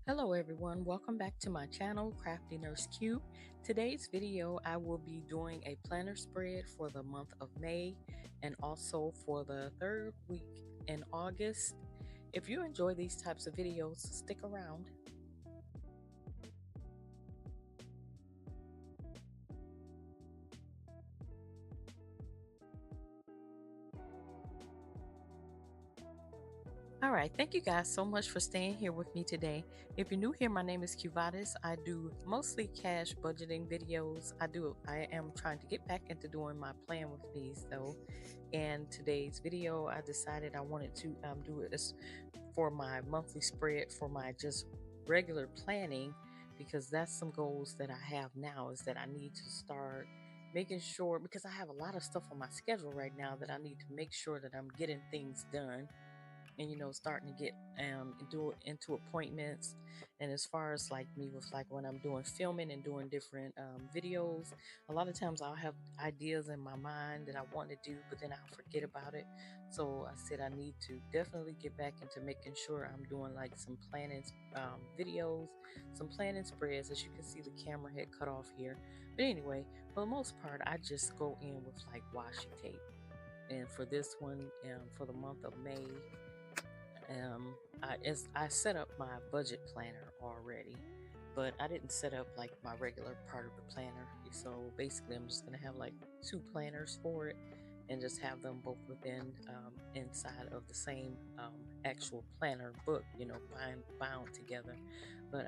Hello everyone, welcome back to my channel, Crafty Nurse Q. Today's video, I will be doing a planner spread for the month of May and also for the third week in August. If you enjoy these types of videos, stick around. All right, thank you guys so much for staying here with me today. If you're new here, my name is Qvatis. I do mostly cash budgeting videos. I am trying to get back into doing my plan with these though. And today's video, I decided I wanted to do it as for my monthly spread for my just regular planning, because that's some goals that I have now is that I need to start making sure, because I have a lot of stuff on my schedule right now that I need to make sure that I'm getting things done and starting to get do into appointments. And as far as like me with like when I'm doing filming and doing different videos, a lot of times I'll have ideas in my mind that I want to do, but then I'll forget about it. So I said I need to definitely get back into making sure I'm doing like some planning videos, some planning spreads. As you can see, the camera had cut off here, but anyway, for the most part I just go in with like washi tape. And for this one, for the month of May, I set up my budget planner already, but I didn't set up like my regular part of the planner. So basically, I'm just gonna have like two planners for it, and just have them both within inside of the same actual planner book, bound together. But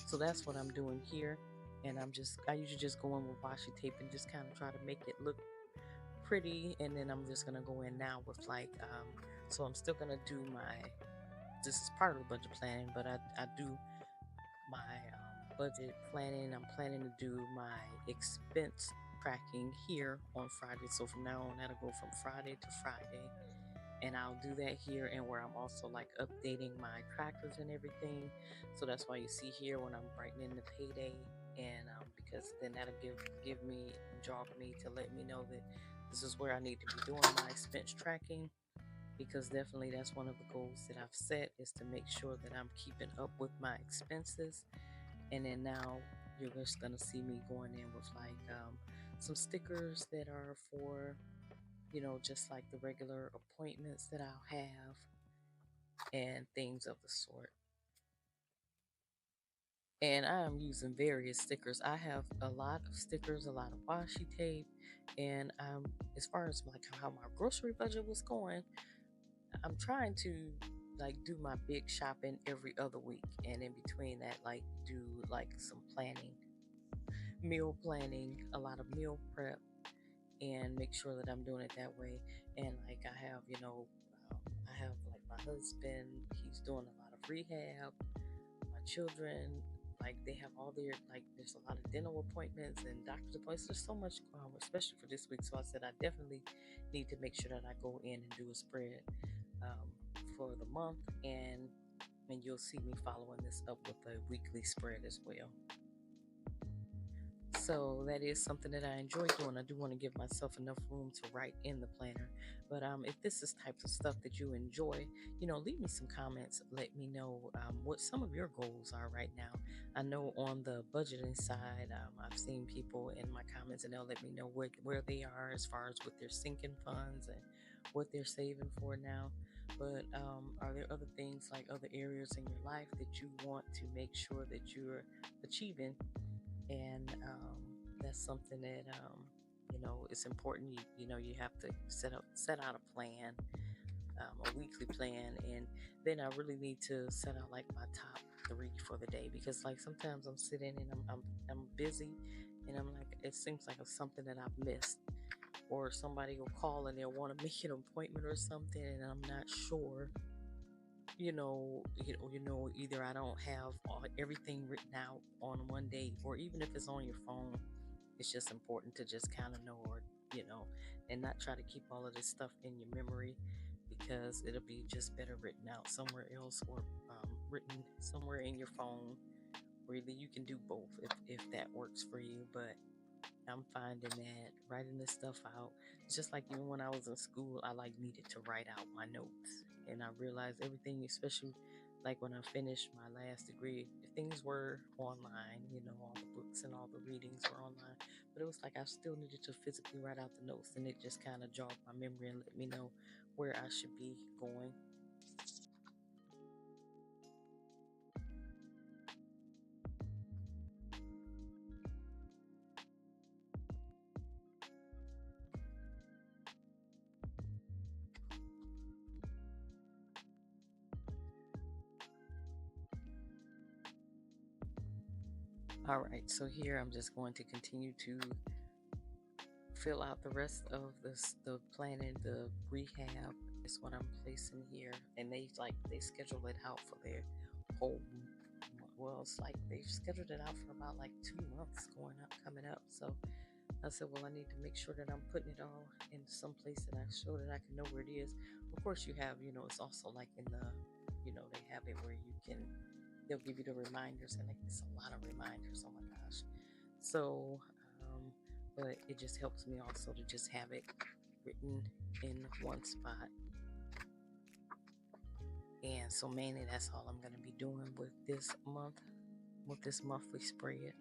so that's what I'm doing here, and I usually just go in with washi tape and just kind of try to make it look pretty, and then I'm just gonna go in now with like so I'm still gonna do my, this is part of the budget planning, but I do my budget planning. I'm planning to do my expense tracking here on Friday. So from now on, that'll go from Friday to Friday. And I'll do that here, and where I'm also like updating my trackers and everything. So that's why you see here when I'm writing in the payday, and because then that'll give me, jog me to let me know that this is where I need to be doing my expense tracking, because definitely that's one of the goals that I've set, is to make sure that I'm keeping up with my expenses. And then now you're just gonna see me going in with like some stickers that are for, just like the regular appointments that I'll have and things of the sort. And I am using various stickers. I have a lot of stickers, a lot of washi tape, and as far as like how my grocery budget was going, I'm trying to like do my big shopping every other week, and in between that, like do like some planning, meal planning, a lot of meal prep, and make sure that I'm doing it that way. And like I have like my husband, he's doing a lot of rehab. My children, like they have all their, like there's a lot of dental appointments and doctor's appointments. There's so much, especially for this week. So I said I definitely need to make sure that I go in and do a spread um, for the month, and you'll see me following this up with a weekly spread as well. So that is something that I enjoy doing. I do want to give myself enough room to write in the planner. But if this is types of stuff that you enjoy, leave me some comments. Let me know what some of your goals are right now. I know on the budgeting side, I've seen people in my comments, and they'll let me know where they are as far as with their sinking funds and what they're saving for now. But are there other things, like other areas in your life that you want to make sure that you're achieving? And that's something that it's important. You have to set out a plan, a weekly plan, and then I really need to set out like my top three for the day, because like sometimes I'm sitting and I'm busy, and I'm like, it seems like it's something that I've missed, or somebody will call and they'll want to make an appointment or something, and I'm not sure. Either I don't have everything written out on one day, or even if it's on your phone, it's just important to just kind of know, or and not try to keep all of this stuff in your memory, because it'll be just better written out somewhere else, or written somewhere in your phone, or either you can do both if that works for you. But I'm finding that writing this stuff out, it's just like even when I was in school, I like needed to write out my notes, and I realized everything, especially like when I finished my last degree, things were online, all the books and all the readings were online, but it was like I still needed to physically write out the notes, and it just kind of jogged my memory and let me know where I should be going. All right, so here I'm just going to continue to fill out the rest of the planning. The rehab is what I'm placing here, and they schedule it out for their whole well, it's like they've scheduled it out for about like 2 months coming up. So I said, well, I need to make sure that I'm putting it all in some place that I show that I can know where it is. Of course, you have, it's also like in the, they have it where they'll give you the reminders, and it's a lot of reminders. Oh my gosh. So, but it just helps me also to just have it written in one spot. And so mainly that's all I'm going to be doing with this month, with this monthly spread.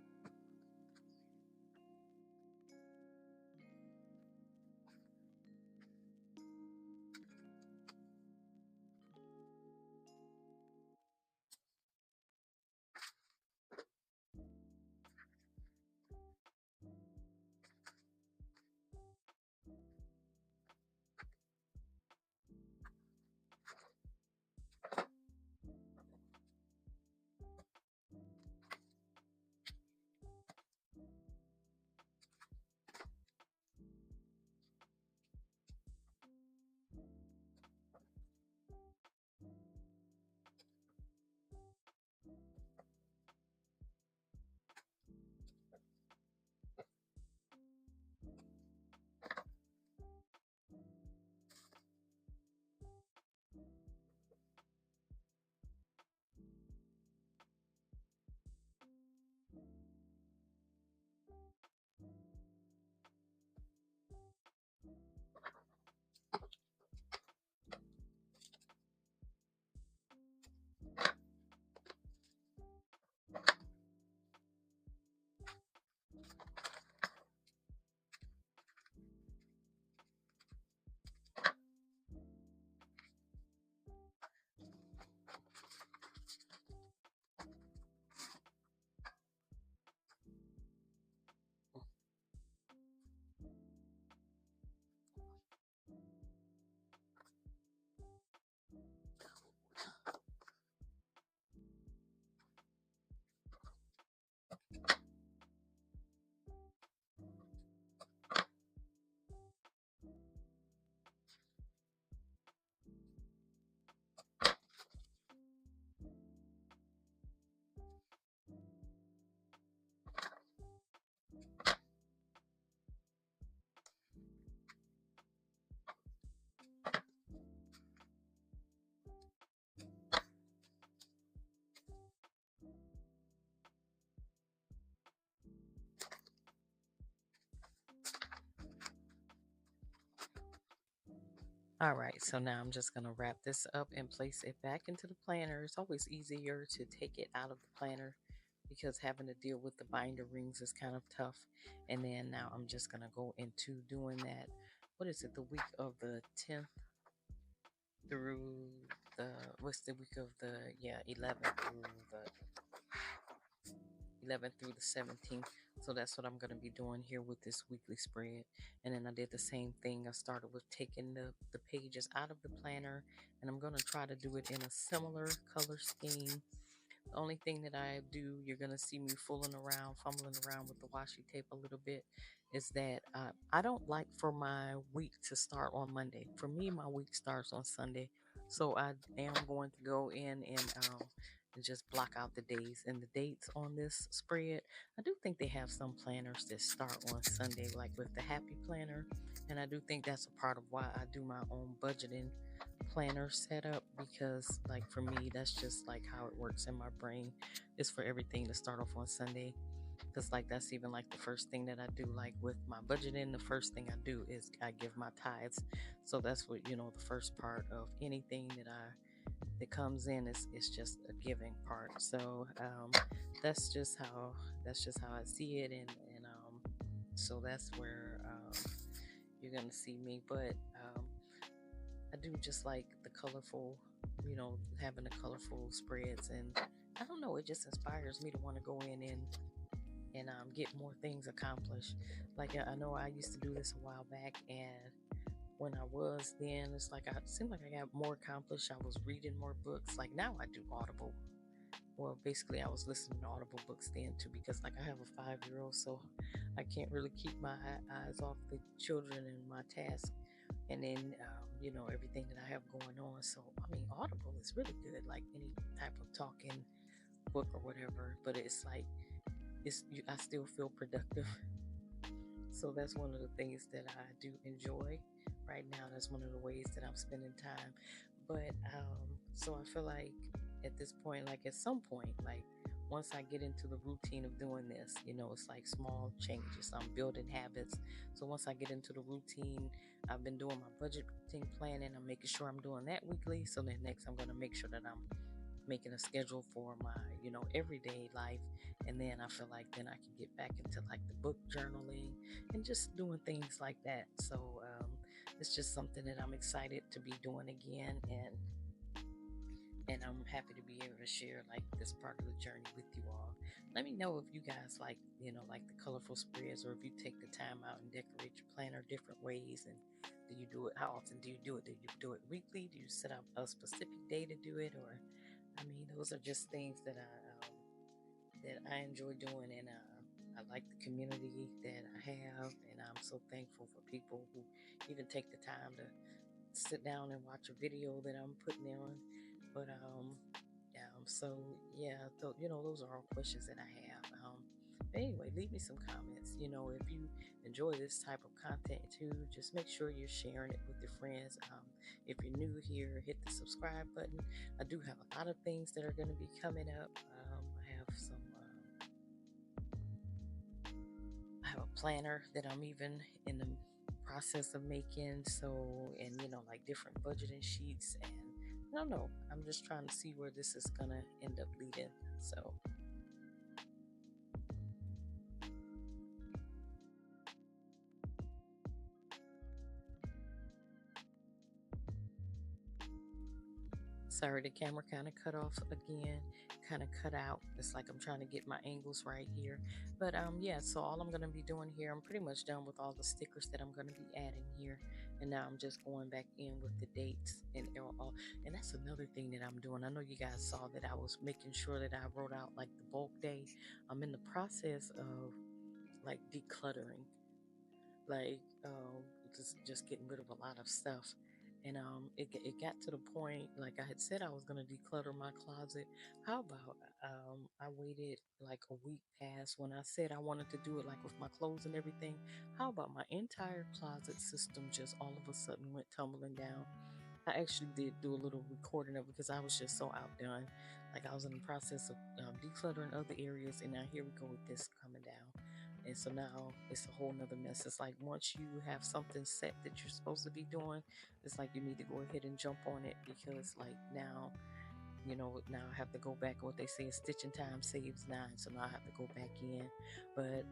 All right, so now I'm just going to wrap this up and place it back into the planner. It's always easier to take it out of the planner because having to deal with the binder rings is kind of tough. And then now I'm just going to go into doing that. What is it? The week of the 10th through the, what's the week of the, yeah, 11th through the 17th. So that's what I'm going to be doing here with this weekly spread. And then I did the same thing. I started with taking the pages out of the planner, and I'm going to try to do it in a similar color scheme. The only thing that I do, you're going to see me fumbling around with the washi tape a little bit, is that I don't like for my week to start on Monday. For me, my week starts on Sunday. So I am going to go in and just block out the days and the dates on this spread. I do think they have some planners that start on Sunday, like with the Happy Planner. And I do think that's a part of why I do my own budgeting planner setup, because like for me that's just like how it works in my brain, is for everything to start off on Sunday, because like that's even like the first thing that I do, like with my budgeting. The first thing I do is I give my tithes. So that's what, the first part of anything that I that comes in is just a giving part. So that's just how that's just how I see it, and so that's where you're gonna see me. But I do just like the colorful, having the colorful spreads, and I don't know, it just inspires me to want to go in and get more things accomplished. Like I know I used to do this a while back, and when I was then, it's like I seemed like I got more accomplished. I was reading more books. Like now I do Audible. Well, basically, I was listening to Audible books then too because, like, I have a 5 year old, so I can't really keep my eyes off the children and my task, and then everything that I have going on. So I mean, Audible is really good, like any type of talking book or whatever. But it's like I still feel productive. So that's one of the things that I do enjoy right now. That's one of the ways that I'm spending time. But so I feel like at this point, like at some point, like once I get into the routine of doing this, it's like small changes. I'm building habits. So once I get into the routine, I've been doing my budgeting planning. I'm making sure I'm doing that weekly. So then next, I'm going to make sure that I'm making a schedule for my everyday life, and then I feel like then I can get back into like the book journaling and just doing things like that. So it's just something that I'm excited to be doing again, and I'm happy to be able to share like this part of the journey with you all. Let me know if you guys like like the colorful spreads, or if you take the time out and decorate your planner different ways. And do you do it? How often do you do it? Do you do it weekly? Do you set up a specific day to do it? Or I mean, those are just things that I enjoy doing, and I like the community that I have, and I'm so thankful for people who even take the time to sit down and watch a video that I'm putting on. But so yeah, those are all questions that I have. But anyway, leave me some comments. If you enjoy this type of content too, just make sure you're sharing it with your friends. If you're new here, hit the subscribe button. I do have a lot of things that are going to be coming up. I have a planner that I'm even in the process of making. So, and like different budgeting sheets, and I don't know. I'm just trying to see where this is gonna end up leading. So, sorry, the camera kind of cut off again, kind of cut out. It's like I'm trying to get my angles right here. But yeah, so all I'm gonna be doing here, I'm pretty much done with all the stickers that I'm gonna be adding here. And now I'm just going back in with the dates and all. And that's another thing that I'm doing. I know you guys saw that I was making sure that I wrote out like the bulk day. I'm in the process of like decluttering, like just getting rid of a lot of stuff. And it got to the point, like I had said I was going to declutter my closet. How about I waited like a week past when I said I wanted to do it, like with my clothes and everything. How about my entire closet system just all of a sudden went tumbling down? I actually did do a little recording of it because I was just so outdone. Like I was in the process of decluttering other areas, and now here we go with this coming down. And so now it's a whole nother mess. It's like once you have something set that you're supposed to be doing, it's like you need to go ahead and jump on it, because like now I have to go back. What they say is stitching time saves nine. So now I have to go back in. But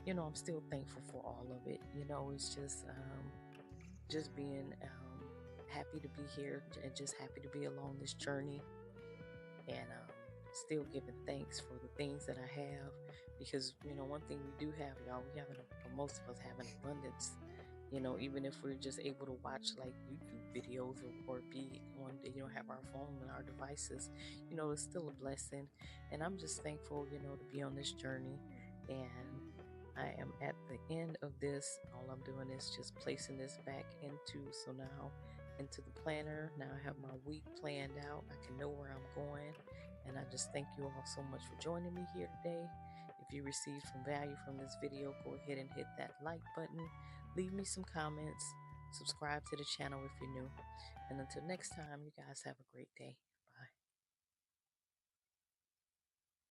I'm still thankful for all of it. It's just being happy to be here and just happy to be along this journey, and still giving thanks for the things that I have, because one thing we do have, y'all, most of us have an abundance. Even if we're just able to watch like YouTube videos, or be on have our phone and our devices, it's still a blessing. And I'm just thankful, to be on this journey. And I am at the end of this. All I'm doing is just placing this back into the planner. Now I have my week planned out. I can know where I'm going. And I just thank you all so much for joining me here today. If you received some value from this video, go ahead and hit that like button. Leave me some comments. Subscribe to the channel if you're new. And until next time, you guys have a great day.